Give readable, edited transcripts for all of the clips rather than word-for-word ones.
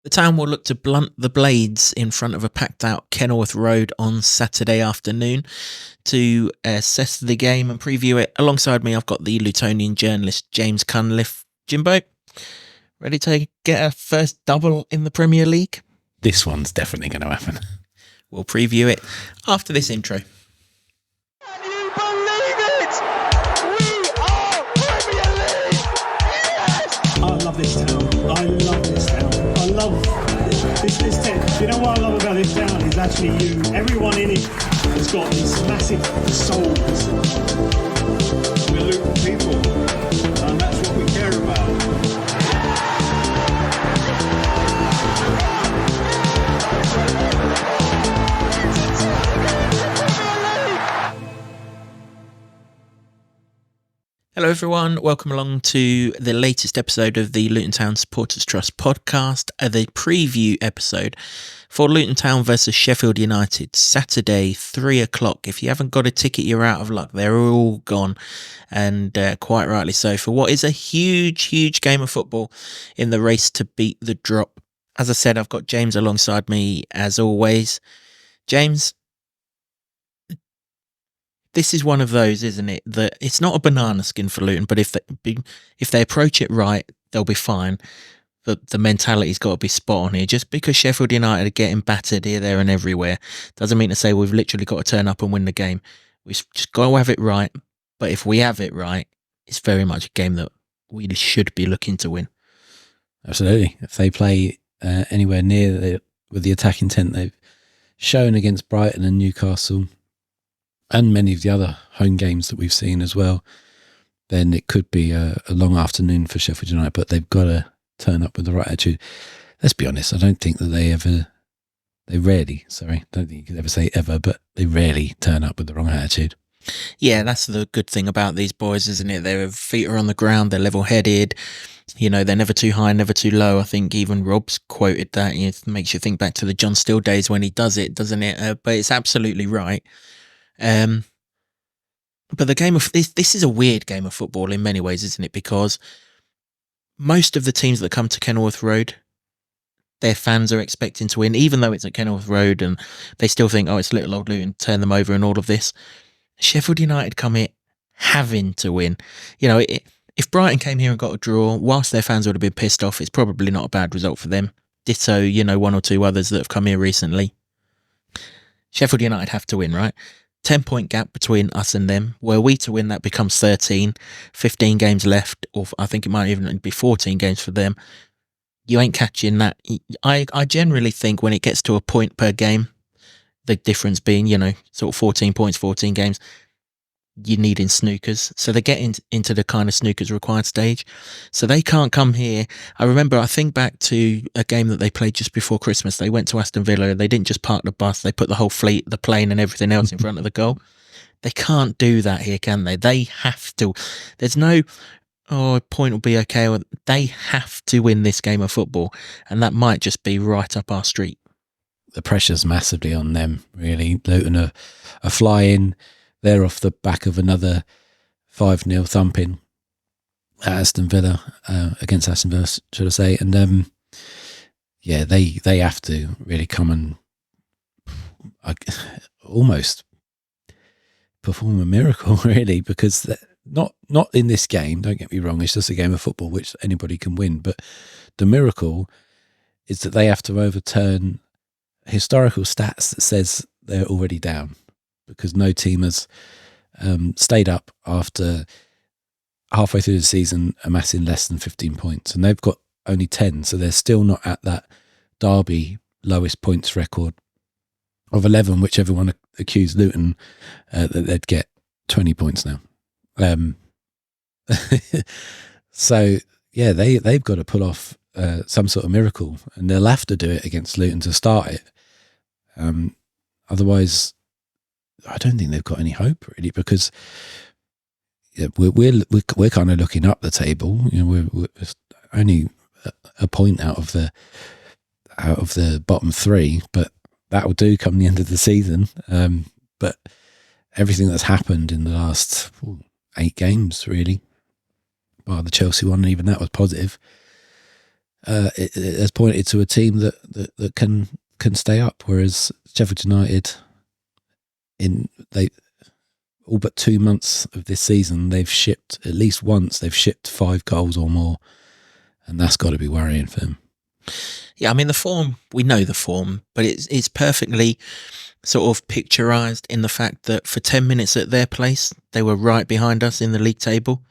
The town will look to blunt the blades in front of a packed-out Kenilworth Road on Saturday afternoon to assess the game and preview it. Alongside me, I've got the Lutonian journalist James Cunliffe. Jimbo, ready to get a first double in the Premier League? This one's definitely going to happen. We'll preview it after this intro. Can you believe it? We are Premier League! Yes! I love this town. I love this town. I love this town. You know what I love about this town is actually you. Everyone in it has got these massive souls. We're Luton people, and that's what we care about. Hello everyone, welcome along to the latest episode of the Luton Town Supporters Trust podcast, the preview episode for Luton Town versus Sheffield United, Saturday 3 o'clock. If you haven't got a ticket, you're out of luck. They're all gone, and quite rightly so, for what is a huge game of football in the race to beat the drop. As I said, I've got James alongside me as always. James, this is one of those, isn't it, that it's not a banana skin for Luton, but if they approach it right, they'll be fine. But the mentality's got to be spot on here. Just because Sheffield United are getting battered here, there and everywhere doesn't mean to say we've literally got to turn up and win the game. We've just got to have it right. But if we have it right, it's very much a game that we should be looking to win. Absolutely. If they play anywhere near with the attack intent they've shown against Brighton and Newcastle, and many of the other home games that we've seen as well, then it could be a long afternoon for Sheffield United, but they've got to turn up with the right attitude. Let's be honest, I don't think that don't think you could ever say ever, but they rarely turn up with the wrong attitude. Yeah, that's the good thing about these boys, isn't it? Their feet are on the ground, they're level-headed, you know, they're never too high, never too low. I think even Rob's quoted that. It makes you think back to the John Still days when he does it, doesn't it? But it's absolutely right. But the game of this is a weird game of football in many ways, isn't it? Because most of the teams that come to Kenilworth Road, their fans are expecting to win, even though it's at Kenilworth Road, and they still think, oh, it's little old Luton, turn them over and all of this. Sheffield United come here having to win. You know, if Brighton came here and got a draw, whilst their fans would have been pissed off, it's probably not a bad result for them. Ditto, you know, one or two others that have come here recently. Sheffield United have to win, right? 10-point gap between us and them. Were we to win, that becomes 13, 15 games left, or I think it might even be 14 games for them. You ain't catching that. I generally think when it gets to a point per game, the difference being, you know, sort of 14 points, 14 games, you need in snookers. So they get into the kind of snookers required stage. So they can't come here. I think back to a game that they played just before Christmas. They went to Aston Villa. They didn't just park the bus. They put the whole fleet, the plane and everything else in front of the goal. They can't do that here, can they? They have to. There's no, a point will be okay. They have to win this game of football. And that might just be right up our street. The pressure's massively on them, really. Luton are flying. They're off the back of another 5-0 thumping at Aston Villa, against Aston Villa, should I say. And yeah, they have to really come and almost perform a miracle, really, because not in this game, don't get me wrong, it's just a game of football which anybody can win. But the miracle is that they have to overturn historical stats that says they're already down, because no team has stayed up after halfway through the season amassing less than 15 points. And they've got only 10, so they're still not at that Derby lowest points record of 11, which everyone accused Luton that they'd get 20 points now. So, yeah, they've got to pull off some sort of miracle, and they'll have to do it against Luton to start it. Otherwise, I don't think they've got any hope, really, because we're kind of looking up the table. You know, we're only a point out of the bottom three, but that will do come the end of the season. But everything that's happened in the last 8 games, really, well, the Chelsea one, even that was positive. it has pointed to a team that can stay up, whereas Sheffield United, all but 2 months of this season, they've shipped at least once. They've shipped 5 goals or more, and that's got to be worrying for them. Yeah, I mean, the form, we know the form, but it's perfectly sort of picturized in the fact that for 10 minutes at their place, they were right behind us in the league table.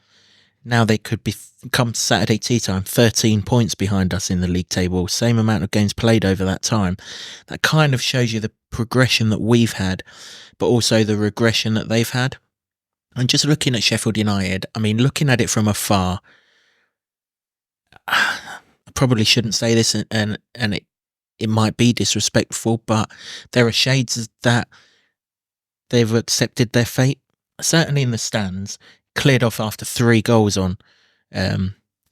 Now they could be, come Saturday tea time, 13 points behind us in the league table, same amount of games played over that time. That kind of shows you the progression that we've had, but also the regression that they've had. And just looking at Sheffield United, I mean, looking at it from afar, I probably shouldn't say this, and it might be disrespectful, but there are shades that they've accepted their fate. Certainly in the stands, cleared off after 3 goals on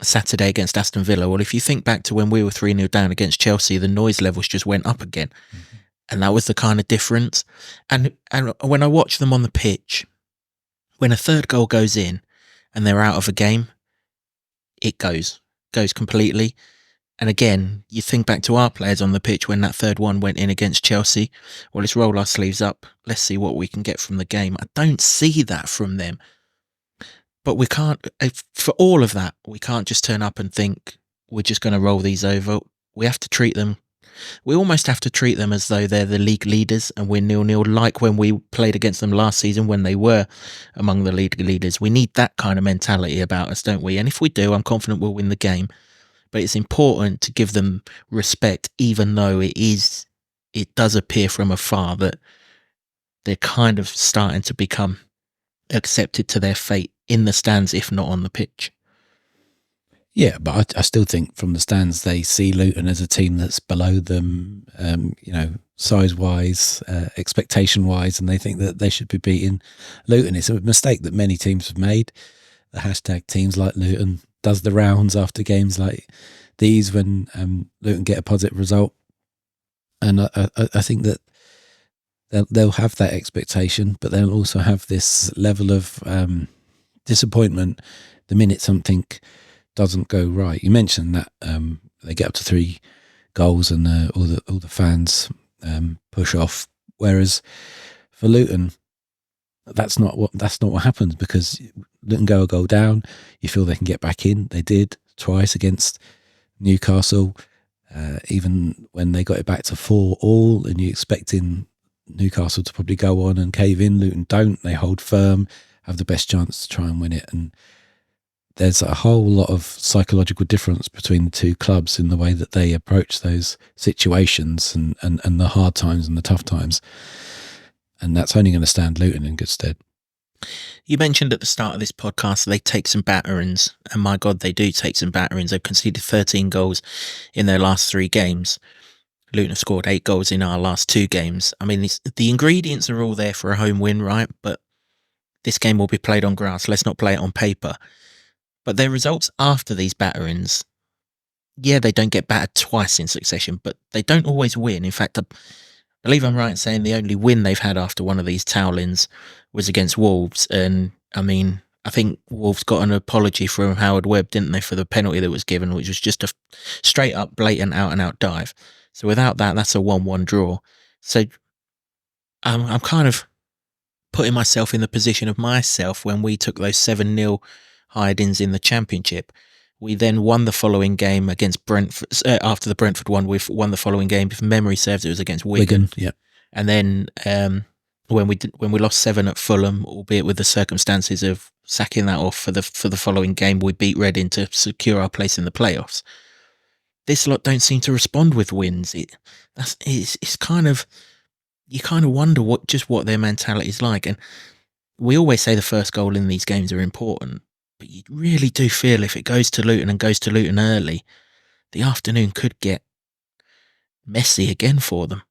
Saturday against Aston Villa. Well, if you think back to when we were 3-0 down against Chelsea, the noise levels just went up again. Mm-hmm. And that was the kind of difference. And when I watch them on the pitch, when a 3rd goal goes in and they're out of a game, it goes completely. And again, you think back to our players on the pitch when that 3rd one went in against Chelsea. Well, let's roll our sleeves up. Let's see what we can get from the game. I don't see that from them. But we can't, for all of that, we can't just turn up and think we're just going to roll these over. We have to treat them, we almost have to treat them as though they're the league leaders and we're 0-0, like when we played against them last season when they were among the league leaders. We need that kind of mentality about us, don't we? And if we do, I'm confident we'll win the game. But it's important to give them respect, even though it does appear from afar that they're kind of starting to become accepted to their fate in the stands, if not on the pitch. Yeah, but I still think from the stands they see Luton as a team that's below them, size-wise, expectation-wise, and they think that they should be beating Luton. It's a mistake that many teams have made. The hashtag teams like Luton does the rounds after games like these when Luton get a positive result. And I think that they'll have that expectation, but they'll also have this level of disappointment the minute something doesn't go right. You mentioned that they get up to 3 goals and all the fans push off, whereas for Luton, that's not what happens, because Luton go a goal down, you feel they can get back in. They did twice against Newcastle, even when they got it back to 4-4, and you're expecting Newcastle to probably go on and cave in. Luton don't. They hold firm, have the best chance to try and win it. And there's a whole lot of psychological difference between the two clubs in the way that they approach those situations and the hard times and the tough times. And that's only going to stand Luton in good stead. You mentioned at the start of this podcast they take some batterings, and my God, they do take some batterings. They've conceded 13 goals in their last 3 games. Luton have scored 8 goals in our last 2 games. I mean, the ingredients are all there for a home win, right? But this game will be played on grass. Let's not play it on paper. But their results after these batterings, yeah, they don't get battered twice in succession, but they don't always win. In fact, I believe I'm right in saying the only win they've had after one of these towel-ins was against Wolves. And I mean, I think Wolves got an apology from Howard Webb, didn't they, for the penalty that was given, which was just a straight up, blatant, out-and-out dive. So without that, that's a 1-1 draw. So I'm kind of putting myself in the position of myself when we took those 7-0 hide-ins in the Championship. We then won the following game against Brentford. After the Brentford one, we won the following game. If memory serves, it was against Wigan. Yeah. And then when we lost 7 at Fulham, albeit with the circumstances of sacking that off for the following game, we beat Reading to secure our place in the playoffs. This lot don't seem to respond with wins. It's kind of, you kind of wonder what their mentality is like. And we always say the first goal in these games are important, but you really do feel if it goes to Luton and goes to Luton early, the afternoon could get messy again for them.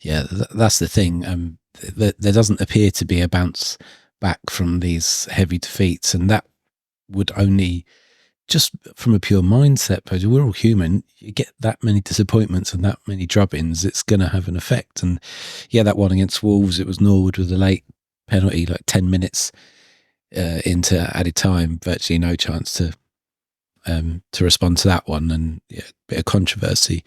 Yeah, that's the thing. There doesn't appear to be a bounce back from these heavy defeats, and that would only, just from a pure mindset, because we're all human, you get that many disappointments and that many drubbings, it's going to have an effect. And yeah, that one against Wolves, it was Norwood with a late penalty, like 10 minutes into added time, virtually no chance to to respond to that one, and a bit of controversy.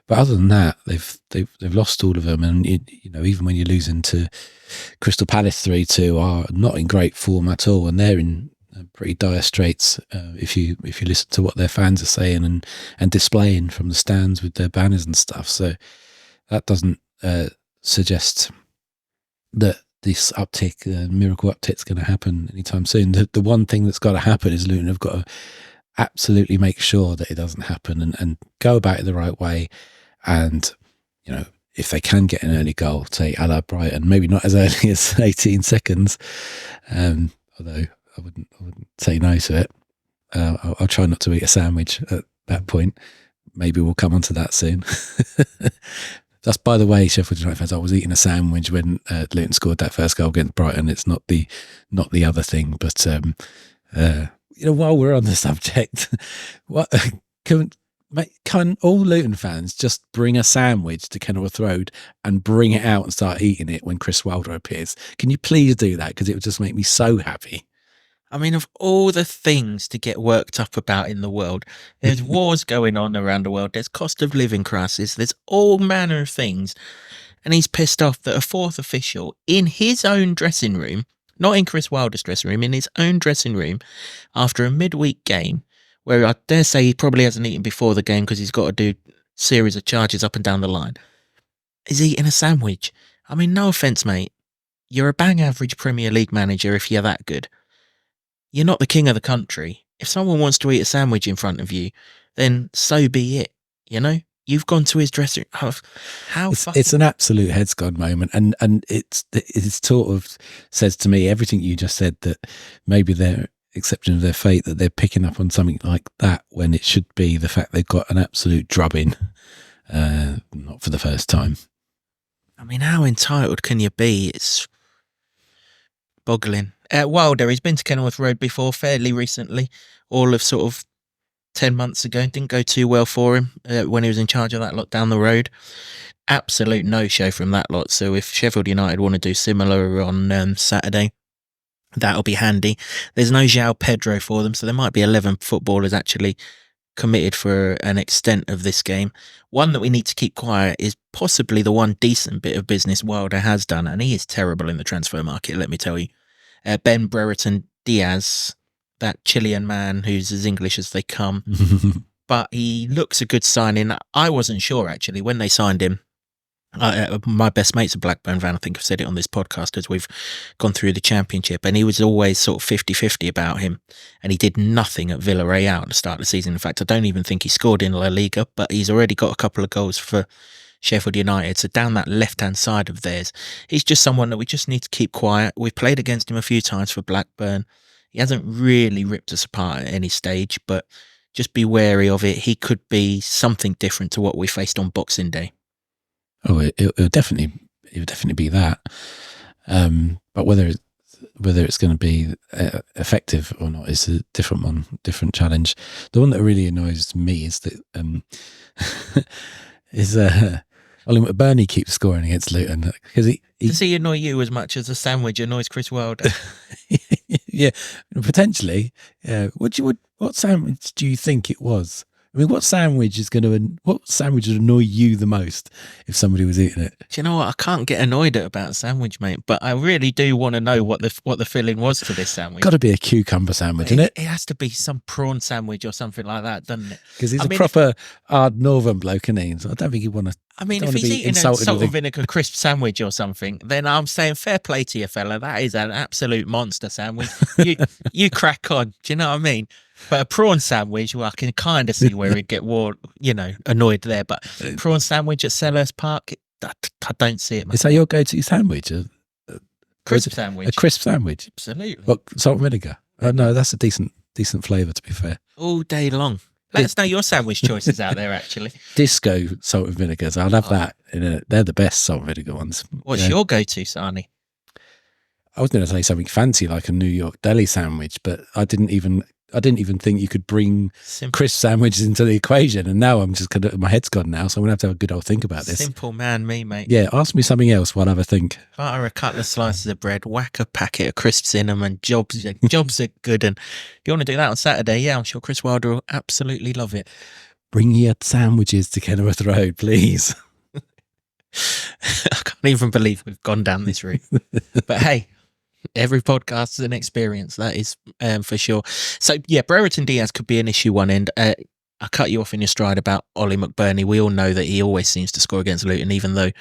But other than that, they've lost all of them, and even when you're losing to Crystal Palace 3-2, are not in great form at all, and they're in pretty dire straits. If you listen to what their fans are saying and displaying from the stands with their banners and stuff, so that doesn't suggest that this uptick, miracle uptick, is going to happen anytime soon. The one thing that's got to happen is Luton have got to absolutely make sure that it doesn't happen and go about it the right way. And, if they can get an early goal, say a la Brighton, maybe not as early as 18 seconds, although I wouldn't say no to it. I'll try not to eat a sandwich at that point. Maybe we'll come on to that soon. That's, by the way, Sheffield United fans, I was eating a sandwich when Luton scored that first goal against Brighton. It's not the other thing. But, while we're on the subject, what can all Luton fans just bring a sandwich to Kenilworth Road and bring it out and start eating it when Chris Wilder appears? Can you please do that? Because it would just make me so happy. I mean, of all the things to get worked up about in the world, there's wars going on around the world, there's cost of living crisis, there's all manner of things. And he's pissed off that a fourth official in his own dressing room, not in Chris Wilder's dressing room, in his own dressing room, after a midweek game, where I dare say he probably hasn't eaten before the game because he's got to do a series of charges up and down the line, is eating a sandwich. I mean, no offence, mate. You're a bang average Premier League manager if you're that good. You're not the king of the country. If someone wants to eat a sandwich in front of you, then so be it. You've gone to his dressing room. It's an absolute heads gone moment, and it sort of says to me everything you just said, that maybe they're accepting of their fate, that they're picking up on something like that when it should be the fact they've got an absolute drubbing, not for the first time. I mean, how entitled can you be? It's boggling. Wilder, he's been to Kenilworth Road before, fairly recently, all of sort of 10 months ago. Didn't go too well for him when he was in charge of that lot down the road. Absolute no-show from that lot. So if Sheffield United want to do similar on Saturday, that'll be handy. There's no João Pedro for them, so there might be 11 footballers actually committed for an extent of this game. One that we need to keep quiet is possibly the one decent bit of business Wilder has done, and he is terrible in the transfer market, let me tell you. Ben Brereton Diaz, that Chilean man who's as English as they come, but he looks a good signing. I wasn't sure, actually, when they signed him. My best mate's a Blackburn fan. I think I've said it on this podcast as we've gone through the Championship, and he was always sort of 50-50 about him, and he did nothing at Villarreal at the start of the season. In fact, I don't even think he scored in La Liga, but he's already got a couple of goals for Sheffield United. So down that left-hand side of theirs, he's just someone that we just need to keep quiet. We've played against him a few times for Blackburn. He hasn't really ripped us apart at any stage, but just be wary of it. He could be something different to what we faced on Boxing Day. Oh, it would definitely be that. But whether it's going to be effective or not is a different one, different challenge. The one that really annoys me is that Ollie McBurney keeps scoring against Luton because does he annoy you as much as a sandwich annoys Chris Wilder? Yeah, potentially. What sandwich do you think it was? I mean, what sandwich would annoy you the most if somebody was eating it? Do you know what? I can't get annoyed about a sandwich, mate, but I really do want to know what the filling was for this sandwich. Got to be a cucumber sandwich, isn't it? It has to be some prawn sandwich or something like that, doesn't it? Because he's a proper hard northern bloke, isn't he? So I don't think he'd want to. I mean, if he's eating a salt and vinegar crisp sandwich or something, then I'm saying fair play to you, fella. That is an absolute monster sandwich. You crack on. Do you know what I mean? But a prawn sandwich, well, I can kind of see where he'd get annoyed there. But prawn sandwich at Selhurst Park, I don't see it. Is that your go-to sandwich? Crisp sandwich. A crisp sandwich? Absolutely. What, salt and vinegar? No, that's a decent flavour, to be fair. All day long. Let us know your sandwich choices out there, actually. Disco salt and vinegars. I'll have that. They're the best salt and vinegar ones. What's your go-to, Sarni? I was going to say something fancy like a New York deli sandwich, but I I didn't even think you could bring Simple. crisp sandwiches into the equation, and now I'm just my head's gone now, so I'm gonna have a good old think about this. Simple man, me, mate. Yeah, ask me something else while I have a think. Butter a couple of slices of bread, whack a packet of crisps in them, and jobs are good. And if you want to do that on Saturday, yeah, I'm sure Chris Wilder will absolutely love it. Bring your sandwiches to Kenilworth Road, please. I can't even believe we've gone down this route. But hey, every podcast is an experience, that is for sure. So yeah, Brereton Diaz could be an issue one end. I cut you off in your stride about Ollie McBurney. We all know that he always seems to score against Luton, even though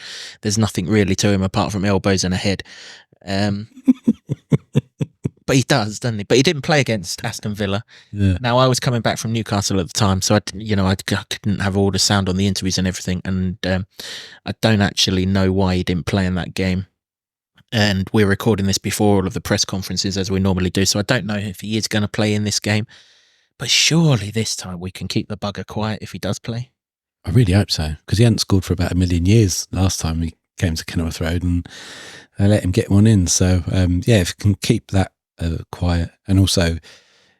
there's nothing really to him apart from elbows and a head. But he does, doesn't he? But he didn't play against Aston Villa. Yeah. Now, I was coming back from Newcastle at the time, so I couldn't have all the sound on the interviews and everything, and I don't actually know why he didn't play in that game. And we're recording this before all of the press conferences, as we normally do, so I don't know if he is going to play in this game. But surely this time we can keep the bugger quiet if he does play. I really hope so, because he hadn't scored for about 1 million years last time he came to Kenilworth Road, and they let him get one in. So, yeah, if you can keep that quiet, and also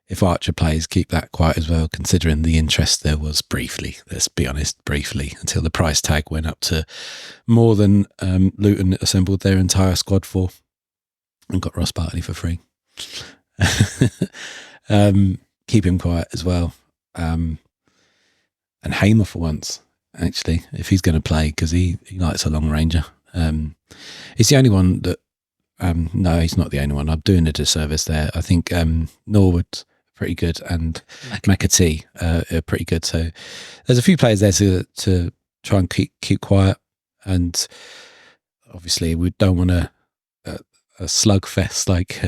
if Archer plays, keep that quiet as well, considering the interest there was briefly, let's be honest, briefly, until the price tag went up to more than Luton assembled their entire squad for and got Ross Barkley for free. Keep him quiet as well. And Hamer for once, actually, if he's going to play, because he likes a long ranger. He's the only one that no, he's not the only one. I'm doing a disservice there. I think Norwood's pretty good, and McAtee are pretty good. So there's a few players there to try and keep quiet. And obviously, we don't want a slugfest like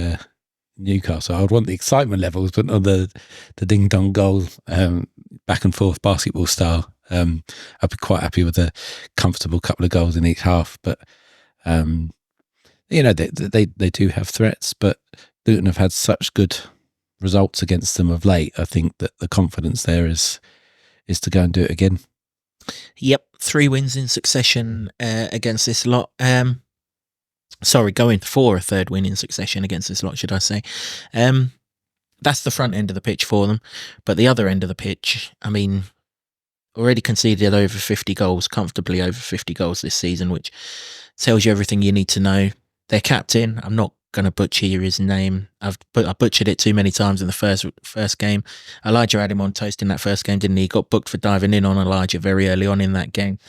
Newcastle. I would want the excitement levels, but not the ding dong goal, back and forth basketball style. I'd be quite happy with a comfortable couple of goals in each half, but. You know, they do have threats, but Luton have had such good results against them of late. I think that the confidence there is to go and do it again. Yep, 3 wins in succession against this lot. Going for a 3rd win in succession against this lot, should I say. That's the front end of the pitch for them. But the other end of the pitch, I mean, already conceded over 50 goals, comfortably over 50 goals this season, which tells you everything you need to know. Their captain, I'm not going to butcher his name. I butchered it too many times in the first game. Elijah had him on toast in that first game, didn't he? He got booked for diving in on Elijah very early on in that game.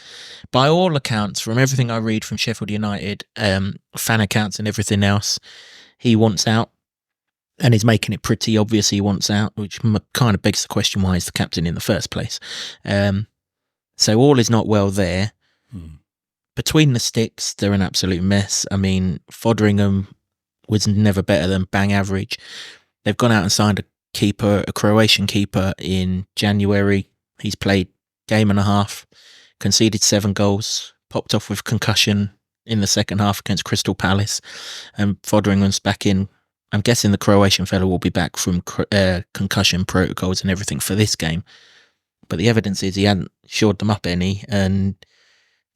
By all accounts, from everything I read from Sheffield United, fan accounts and everything else, he wants out. And he's making it pretty obvious he wants out, which kind of begs the question, why is the captain in the first place? So all is not well there. Between the sticks, they're an absolute mess. I mean, Foderingham was never better than bang average. They've gone out and signed a Croatian keeper in January. He's played game and a half, conceded 7 goals, popped off with concussion in the second half against Crystal Palace, and Foderingham's back in. I'm guessing the Croatian fellow will be back from concussion protocols and everything for this game. But the evidence is he hadn't shored them up any, and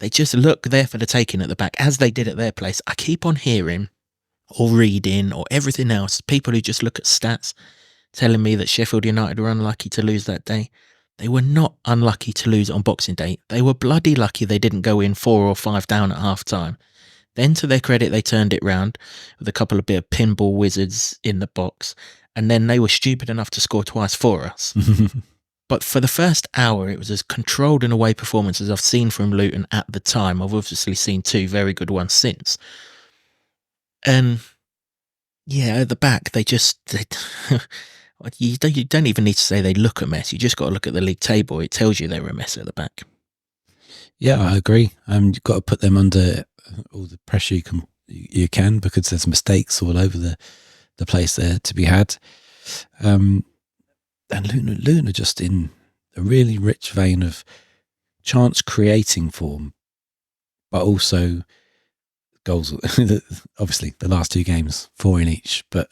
they just look there for the taking at the back, as they did at their place. I keep on hearing or reading or everything else, people who just look at stats telling me that Sheffield United were unlucky to lose that day. They were not unlucky to lose on Boxing Day. They were bloody lucky they didn't go in 4 or 5 down at half time. Then, to their credit, they turned it round with a couple of bit of pinball wizards in the box, and then they were stupid enough to score twice for us. But for the first hour, it was as controlled an away performance as I've seen from Luton at the time. I've obviously seen 2 very good ones since. And yeah, at the back, you don't even need to say they look a mess. You just got to look at the league table. It tells you they're a mess at the back. Yeah, I agree. You've got to put them under all the pressure you can, because there's mistakes all over the place there to be had. And Luton are just in a really rich vein of chance creating form, but also goals. Obviously, the last 2 games, 4 in each, but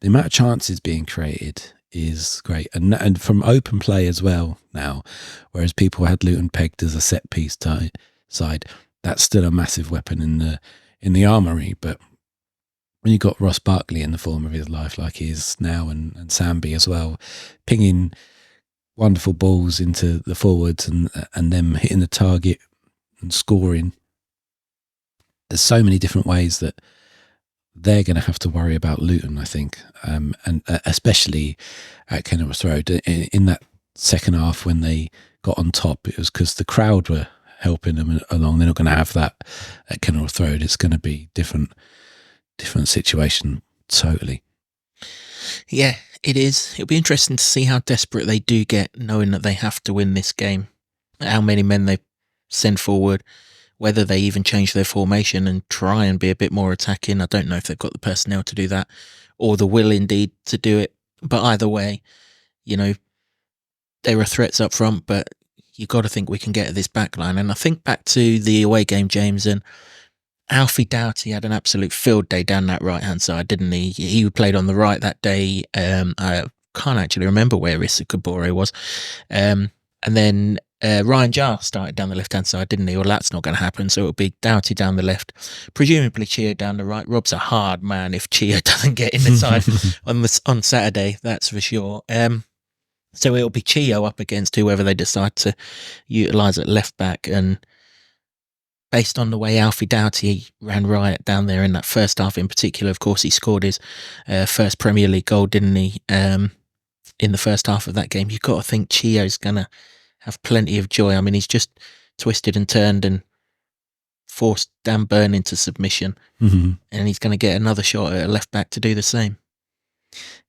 the amount of chances being created is great, and from open play as well now. Whereas people had Luton pegged as a set piece side, that's still a massive weapon in the armoury. But when you got Ross Barkley in the form of his life like he is now, and Sambi as well, pinging wonderful balls into the forwards and them hitting the target and scoring. There's so many different ways that they're going to have to worry about Luton, I think, and especially at Kenilworth Road. In that second half when they got on top, it was because the crowd were helping them along. They're not going to have that at Kenilworth Road. It's going to be different situation totally. Yeah, it is. It'll be interesting to see how desperate they do get, knowing that they have to win this game. How many men they send forward, whether they even change their formation and try and be a bit more attacking. I don't know if they've got the personnel to do that or the will indeed to do it. But either way, you know, there are threats up front, but you got to think we can get at this back line. And I think back to the away game, James, and Alfie Doughty had an absolute field day down that right-hand side, didn't he? He played on the right that day. I can't actually remember where Issa Kabore was. And then Ryan Jar started down the left-hand side, didn't he? Well, that's not going to happen, so it'll be Doughty down the left, presumably Chio down the right. Rob's a hard man if Chio doesn't get in the side on Saturday, that's for sure. So it'll be Chio up against whoever they decide to utilise at left-back, and based on the way Alfie Doughty ran riot down there in that first half in particular, of course, he scored his first Premier League goal, didn't he, in the first half of that game. You've got to think Chio's going to have plenty of joy. I mean, he's just twisted and turned and forced Dan Burn into submission, and he's going to get another shot at a left-back to do the same.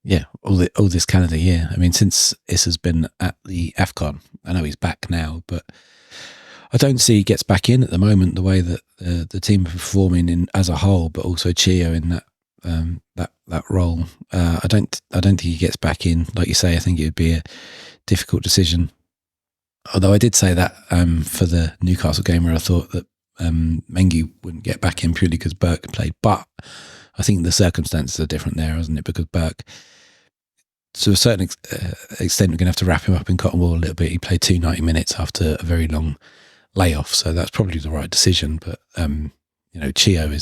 Yeah, all this calendar year. I mean, since Issa's been at the AFCON, I know he's back now, but I don't see he gets back in at the moment the way that the team are performing in as a whole, but also Chio in that role. I don't think he gets back in. Like you say, I think it would be a difficult decision. Although I did say that for the Newcastle game where I thought that Mengi wouldn't get back in purely because Burke played, but I think the circumstances are different there, isn't it? Because Burke, to a certain extent, we're going to have to wrap him up in cotton wool a little bit. He played 90 minutes after a very long layoff, so that's probably the right decision. But Chio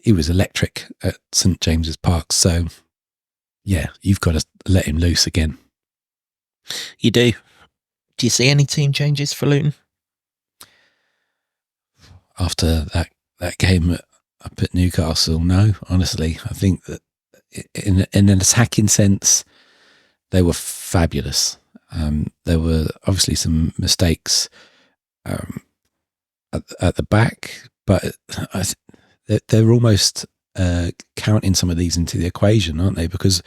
he was electric at St James's Park, so yeah, you've got to let him loose again. You do. Do you see any team changes for Luton after that game up at Newcastle? No, honestly, I think that in an attacking sense, they were fabulous. There were obviously some mistakes at the back, but they're almost counting some of these into the equation, aren't they? Because,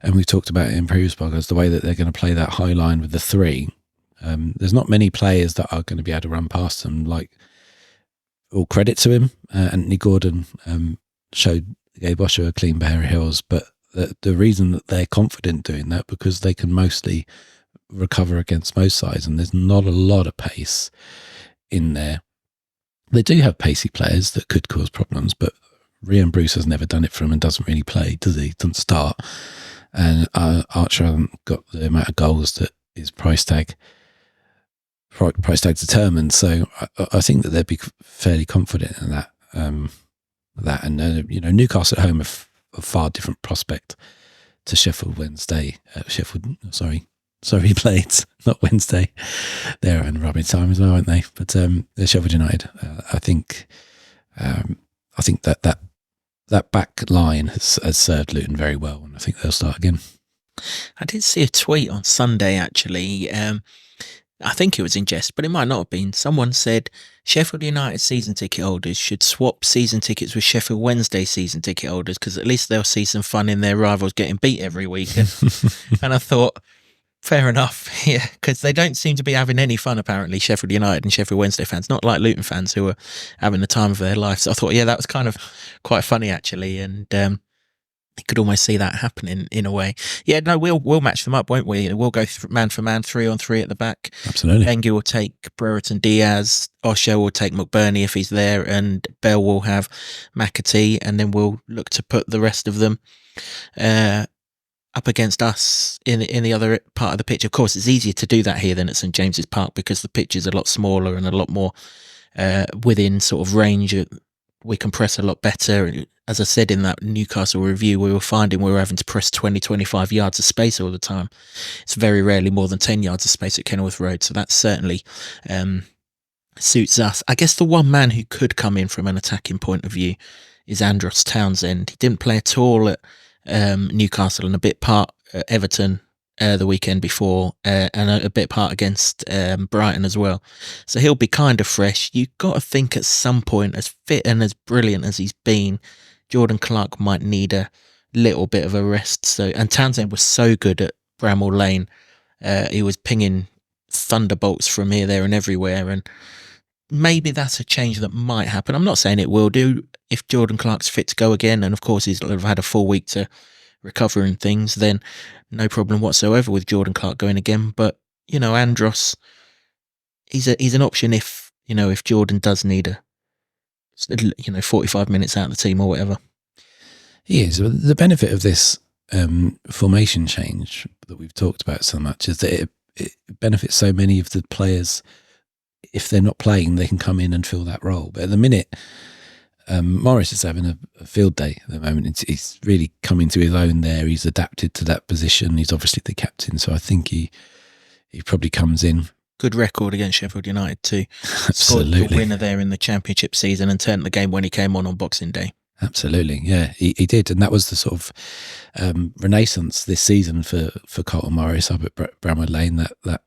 and we've talked about it in previous podcasts, the way that they're going to play that high line with the three. There's not many players that are going to be able to run past them. Like, all credit to him, Anthony Gordon gave Osho a clean pair of heels, but the reason that they're confident doing that because they can mostly recover against most sides, and there's not a lot of pace in there. They do have pacey players that could cause problems, but Ryan Bruce has never done it for him and doesn't really play, does he? Doesn't start. And Archer hasn't got the amount of goals that his price tag determined. So I think that they'd be fairly confident in that. Newcastle at home are a far different prospect to Sheffield Wednesday. Sorry, Blades, not Wednesday. They're in rubbish time as well, aren't they? But they're Sheffield United. I think that back line has served Luton very well, and I think they'll start again. I did see a tweet on Sunday, actually. I think it was in jest, but it might not have been. Someone said Sheffield United season ticket holders should swap season tickets with Sheffield Wednesday season ticket holders because at least they'll see some fun in their rivals getting beat every weekend. And I thought, fair enough, yeah, because they don't seem to be having any fun, apparently, Sheffield United and Sheffield Wednesday fans, not like Luton fans who are having the time of their life. So I thought, yeah, that was kind of quite funny, actually, and you could almost see that happening in a way. Yeah, no, we'll match them up, won't we? We'll go man for man, 3-on-3 at the back. Absolutely. Bengi will take Brereton Diaz, Osho will take McBurney if he's there, and Bell will have McAtee, and then we'll look to put the rest of them up against us in the other part of the pitch. Of course, it's easier to do that here than at St James's Park because the pitch is a lot smaller and a lot more within sort of range. We can press a lot better. as I said in that Newcastle review, we were finding we were having to press 20, 25 yards of space all the time. It's very rarely more than 10 yards of space at Kenilworth Road. So that certainly suits us. I guess the one man who could come in from an attacking point of view is Andros Townsend. He didn't play at all at Newcastle and a bit part at Everton the weekend before, and a bit part against Brighton as well. So he'll be kind of fresh. You've got to think at some point, as fit and as brilliant as he's been, Jordan Clark might need a little bit of a rest. So, and Townsend was so good at Bramall Lane. He was pinging thunderbolts from here, there and everywhere, and maybe that's a change that might happen. I'm not saying it will do if Jordan Clark's fit to go again, and of course he's had a full week to recover and things, then no problem whatsoever with Jordan Clark going again. But, you know, Andros, he's an option if Jordan does need 45 minutes out of the team or whatever. He is. The benefit of this formation change that we've talked about so much is that it benefits so many of the players. If they're not playing, they can come in and fill that role. But at the minute, Morris is having a field day at the moment. He's really coming to his own there. He's adapted to that position. He's obviously the captain, so I think he probably comes in. Good record against Sheffield United too. Absolutely. Scored the winner there in the Championship season and turned the game when he came on Boxing Day. Absolutely, yeah, he did, and that was the sort of renaissance this season for Carlton Morris up at Bramall Lane. That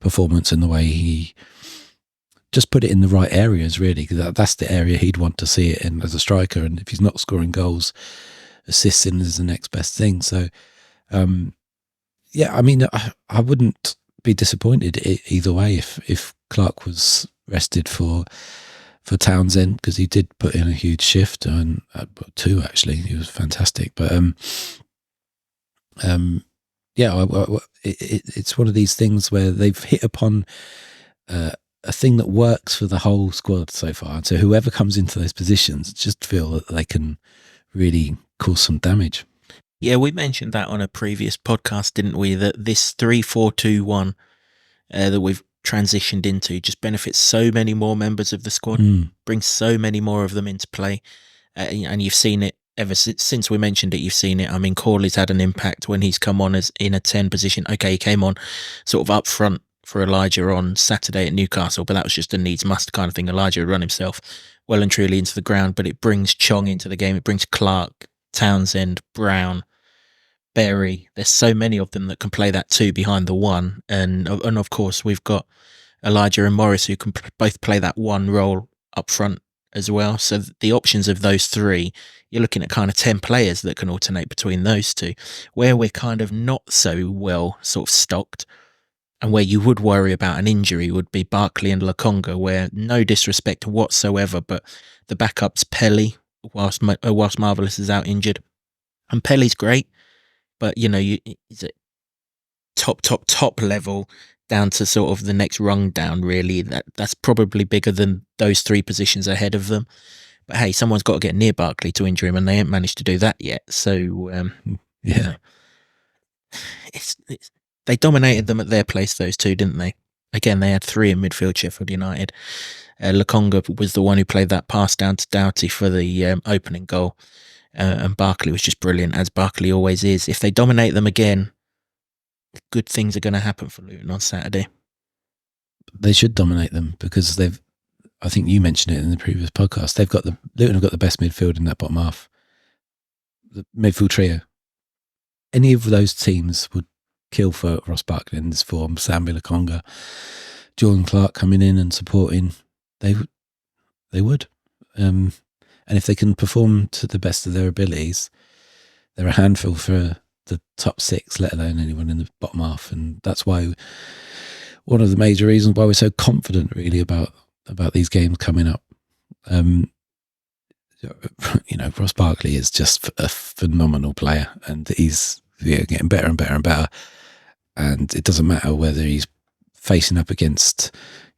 performance and the way he just put it in the right areas, really, because that's the area he'd want to see it in as a striker. And if he's not scoring goals, assisting is the next best thing. So, yeah, I mean, I wouldn't be disappointed either way if Clark was rested for Townsend, because he did put in a huge shift, and two actually. He was fantastic, but yeah, it's one of these things where they've hit upon a thing that works for the whole squad so far. And so whoever comes into those positions just feel that they can really cause some damage. Yeah, we mentioned that on a previous podcast, didn't we? That this 3-4-2-1 that we've transitioned into just benefits so many more members of the squad, brings so many more of them into play. And you've seen it ever since we mentioned it. You've seen it. I mean, Corley's had an impact when he's come on as in a 10 position. Okay, he came on sort of up front for Elijah on Saturday at Newcastle, but that was just a needs must kind of thing. Elijah run himself well and truly into the ground, but it brings Chong into the game. It brings Clark, Townsend, Brown, Berry. There's so many of them that can play that two behind the one. And of course, we've got Elijah and Morris who can both play that one role up front as well. So the options of those three, you're looking at kind of 10 players that can alternate between those two. Where we're kind of not so well sort of stocked, and where you would worry about an injury, would be Barkley and Lokonga, where no disrespect whatsoever, but the backup's Pelly, whilst Marvellous is out injured. And Pelly's great, but, you know, is it top level down to sort of the next rung down, really. That's probably bigger than those three positions ahead of them. But hey, someone's got to get near Barkley to injure him, and they ain't managed to do that yet. So, yeah. They dominated them at their place, those two, didn't they? Again, they had three in midfield, Sheffield United. Lokonga was the one who played that pass down to Doughty for the opening goal. And Barkley was just brilliant, as Barkley always is. If they dominate them again, good things are going to happen for Luton on Saturday. They should dominate them, because I think you mentioned it in the previous podcast, Luton have got the best midfield in that bottom half. The midfield trio. Any of those teams would kill for Ross Barkley in this form. Sambi Lokonga, Jordan Clark coming in and supporting, they would. And if they can perform to the best of their abilities, they're a handful for the top six, let alone anyone in the bottom half. And that's why one of the major reasons why we're so confident, really, about these games coming up. You know, Ross Barkley is just a phenomenal player, and he's getting better and better and better. And it doesn't matter whether he's facing up against,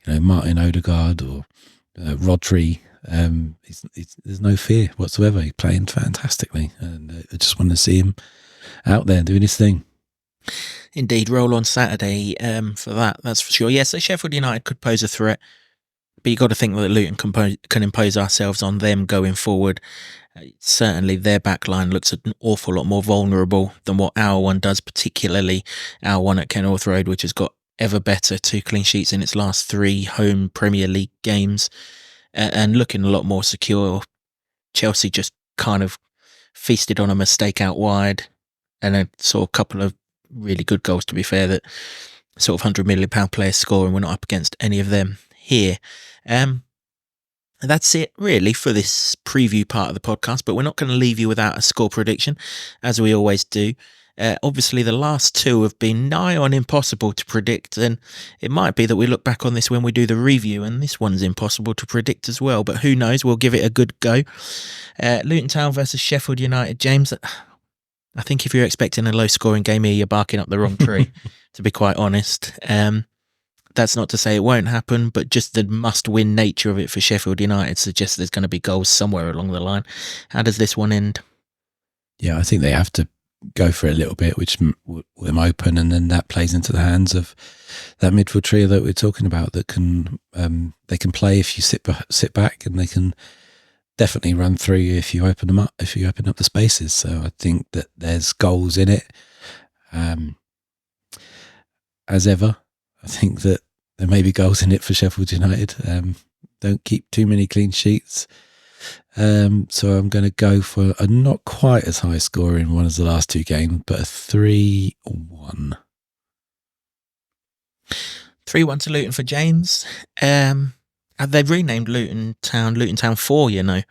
you know, Martin Odegaard or Rodri. There's no fear whatsoever. He's playing fantastically, and I just want to see him out there doing his thing. Indeed, roll on Saturday for that, that's for sure. Yeah, so Sheffield United could pose a threat. But you got to think that Luton can impose ourselves on them going forward. Certainly their back line looks an awful lot more vulnerable than what our one does, particularly our one at Kenilworth Road, which has got ever better 2 clean sheets in its last 3 home Premier League games, and looking a lot more secure. Chelsea just kind of feasted on a mistake out wide, and a sort of couple of really good goals, to be fair, that sort of £100 million players score, and we're not up against any of them here. That's it really for this preview part of the podcast, but we're not going to leave you without a score prediction, as we always do. Obviously, the last 2 have been nigh on impossible to predict, and it might be that we look back on this when we do the review, and this one's impossible to predict as well, but who knows, we'll give it a good go. Luton Town versus Sheffield United. James, I think if you're expecting a low-scoring game here, you're barking up the wrong tree, to be quite honest. That's not to say it won't happen, but just the must-win nature of it for Sheffield United suggests there's going to be goals somewhere along the line. How does this one end? Yeah, I think they have to go for it a little bit, which will them open, and then that plays into the hands of that midfield trio that we're talking about. That can they can play if you sit back, and they can definitely run through you if you open them up. If you open up the spaces, so I think that there's goals in it. As ever, I think that there may be goals in it for Sheffield United. Don't keep too many clean sheets. So I'm going to go for a not quite as high scoring one as the last 2 games, but a 3-1. 3-1 to Luton for James. They've renamed Luton Town 4, you know.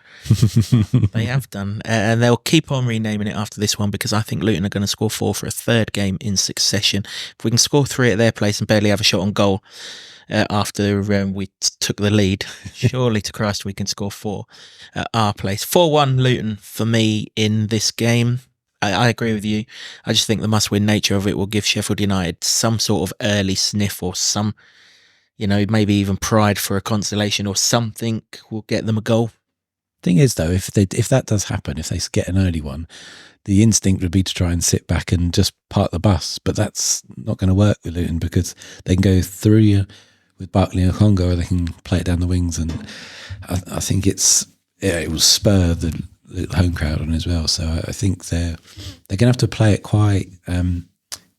They have done. And they'll keep on renaming it after this one, because I think Luton are going to score 4 for a 3rd game in succession. If we can score 3 at their place and barely have a shot on goal after we took the lead, surely to Christ we can score 4 at our place. 4-1 Luton for me in this game. I agree with you. I just think the must-win nature of it will give Sheffield United some sort of early sniff, or some, maybe even pride for a consolation, or something will get them a goal. Thing is, though, if that does happen, if they get an early one, the instinct would be to try and sit back and just park the bus. But that's not going to work with Luton, because they can go through you with Barkley and Congo, or they can play it down the wings. And I think it will spur the home crowd on as well. So I think they're going to have to play it quite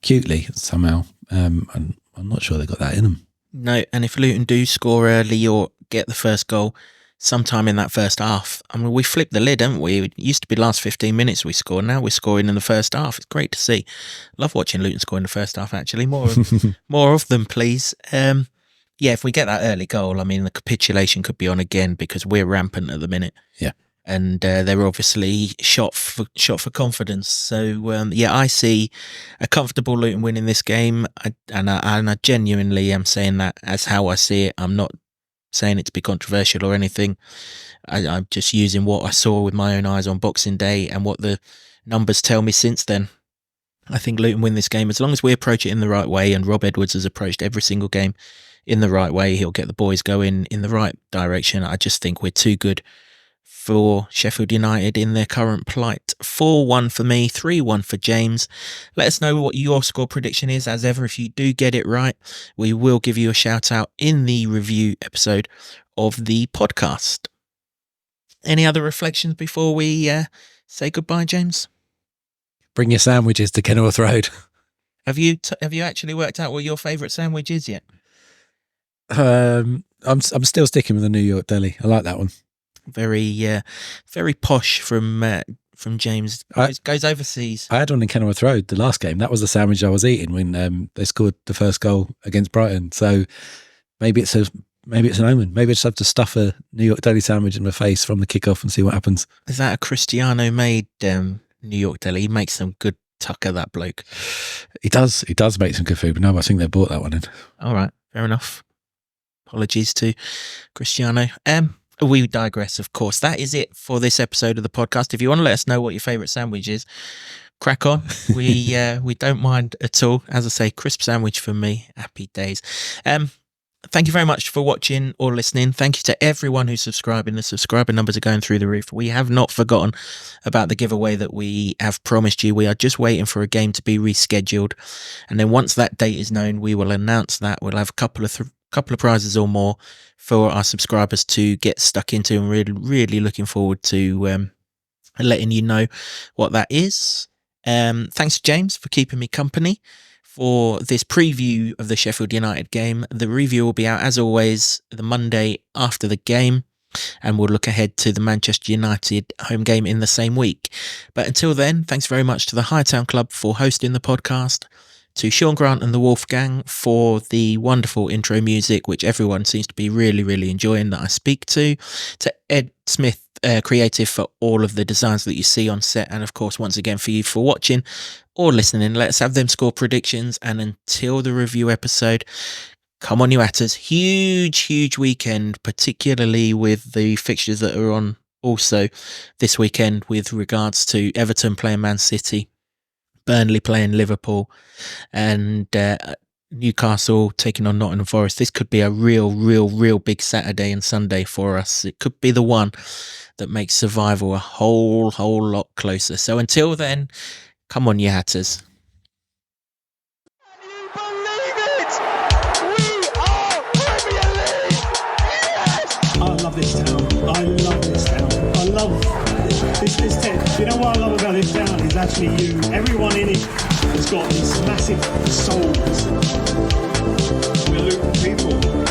cutely somehow. I'm not sure they got that in them. No, and if Luton do score early or get the first goal sometime in that first half, I mean, we flipped the lid, haven't we? It used to be last 15 minutes we scored. Now we're scoring in the first half. It's great to see. Love watching Luton score in the first half, actually. More of them, please. Yeah, if we get that early goal, I mean, the capitulation could be on again, because we're rampant at the minute. Yeah. And they're obviously shot for confidence. So, yeah, I see a comfortable Luton win in this game. And I genuinely am saying that as how I see it. I'm not saying it to be controversial or anything. I'm just using what I saw with my own eyes on Boxing Day and what the numbers tell me since then. I think Luton win this game as long as we approach it in the right way, and Rob Edwards has approached every single game in the right way. He'll get the boys going in the right direction. I just think we're too good for Sheffield United in their current plight. 4-1 for me, 3-1 for James. Let us know what your score prediction is. As ever, if you do get it right, we will give you a shout out in the review episode of the podcast. Any other reflections before we say goodbye, James? Bring your sandwiches to Kenilworth Road. Have you actually worked out what your favourite sandwich is yet? I'm still sticking with the New York deli. I like that one. Very posh from James. Goes overseas. I had one in Kenilworth Road the last game. That was the sandwich I was eating when they scored the first goal against Brighton. So maybe it's an omen. Maybe I just have to stuff a New York deli sandwich in my face from the kickoff and see what happens. Is that a Cristiano made New York deli? He makes some good tucker, that bloke. He does make some good food, but no, I think they bought that one in. All right, fair enough. Apologies to Cristiano. We digress, of course. That is it for this episode of the podcast. If you want to let us know what your favourite sandwich is, crack on. We don't mind at all. As I say, crisp sandwich for me. Happy days. Thank you very much for watching or listening. Thank you to everyone who's subscribing. The subscriber numbers are going through the roof. We have not forgotten about the giveaway that we have promised you. We are just waiting for a game to be rescheduled. And then once that date is known, we will announce that. We'll have a couple of couple of prizes or more for our subscribers to get stuck into, and really looking forward to letting you know what that is. Thanks to James for keeping me company for this preview of the Sheffield United game. The review will be out, as always, the Monday after the game, and we'll look ahead to the Manchester United home game in the same week. But until then, thanks very much to the Hightown Club for hosting the podcast, to Sean Grant and the Wolfgang for the wonderful intro music, which everyone seems to be really enjoying that I speak to Ed Smith, Creative, for all of the designs that you see on set, and of course, once again, for you for watching or listening. Let's have them score predictions, and until the review episode, come on, you Atters. Huge weekend, particularly with the fixtures that are on also this weekend with regards to Everton playing Man City, Burnley playing Liverpool, and Newcastle taking on Nottingham Forest. This could be a real big Saturday and Sunday for us. It could be the one that makes survival a whole lot closer. So until then, come on, you Hatters. Can you believe it? We are Premier League! Yes! I love this town. I love this town. I love this town. You know what I love about this town is actually you. Everyone in it has got these massive souls. We're Luton people.